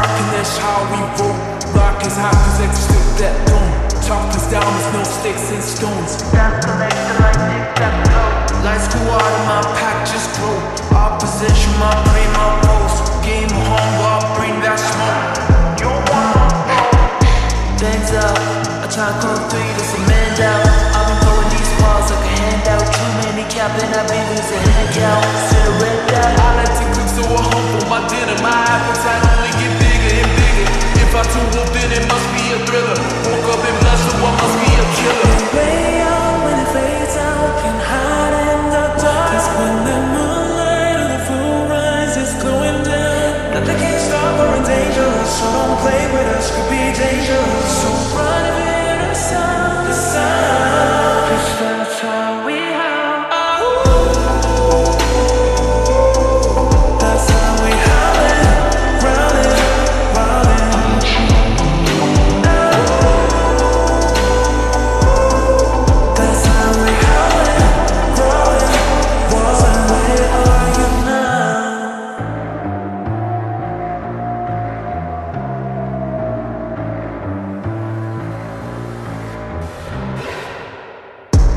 and that's how we roll. Rock is hot, cause extra that dome. Talk is down, there's no sticks and stones. That's collected like tic-tac-toe. Lights go out of my pack, just grow. Opposition, my brain, my pose. Game home, I'll bring that smoke. You wanna roll? Bangs out, I try to come through, there's a man down. I've been throwing these balls like a handout. Too many cap and I be losing handout. Sit a red dot. I like to cook so I humble my dinner. My appetite only get bigger and bigger. If I too whoop, then it must be a thriller. Woke up and blessed, so I must be a killer. Way out when it fades out, can hide in the dark. 'Cause when the moonlight or the full rise is going down, nothing can stop or endanger us. So don't play with us, could be dangerous. So run if you hear the sound, the sound. 'Cause that's how we howl. That's how we howlin', growlin', wildin'. That's how we howlin', growlin', wildin'. Where are you now?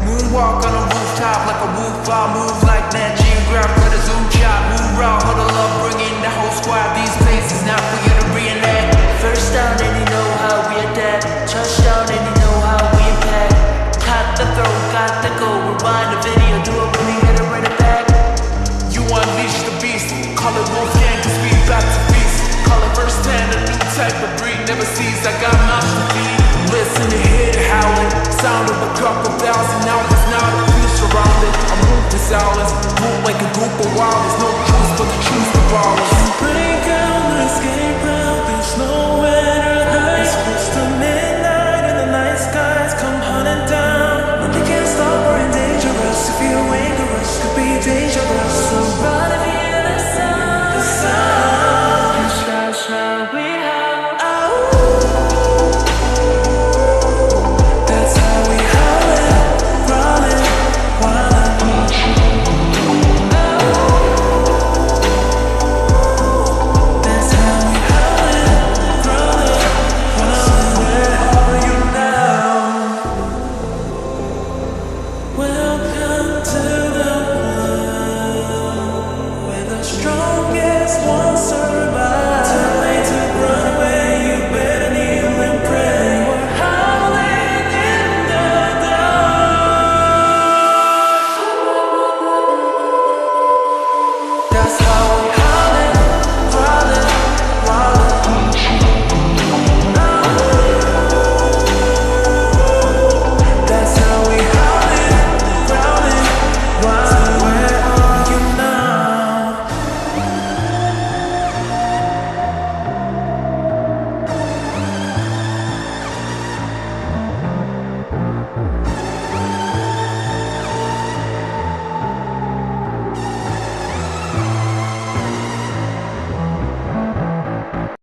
Moonwalk on a rooftop like a wolf. I move like that. Grab for the zoom chop. Move raw, huddle up, bring in the whole squad. These places not for you to reenact. First down and you know how we adapt. Touchdown and you know how we impact. Caught the throw, got the goal. Rewind the video, do it when we gotta run it back. You unleash the beast. Call it Wolfgang, cause we back to feast. Call it first hand, a new type of breed. Never sees, I got mouths to feed. Listen to hear the howling. Sound of a couple thousand hours. Now the few surrounded. I move the silence. Move like a group of wild. There's no choice but to choose the ballers. Break out the escape.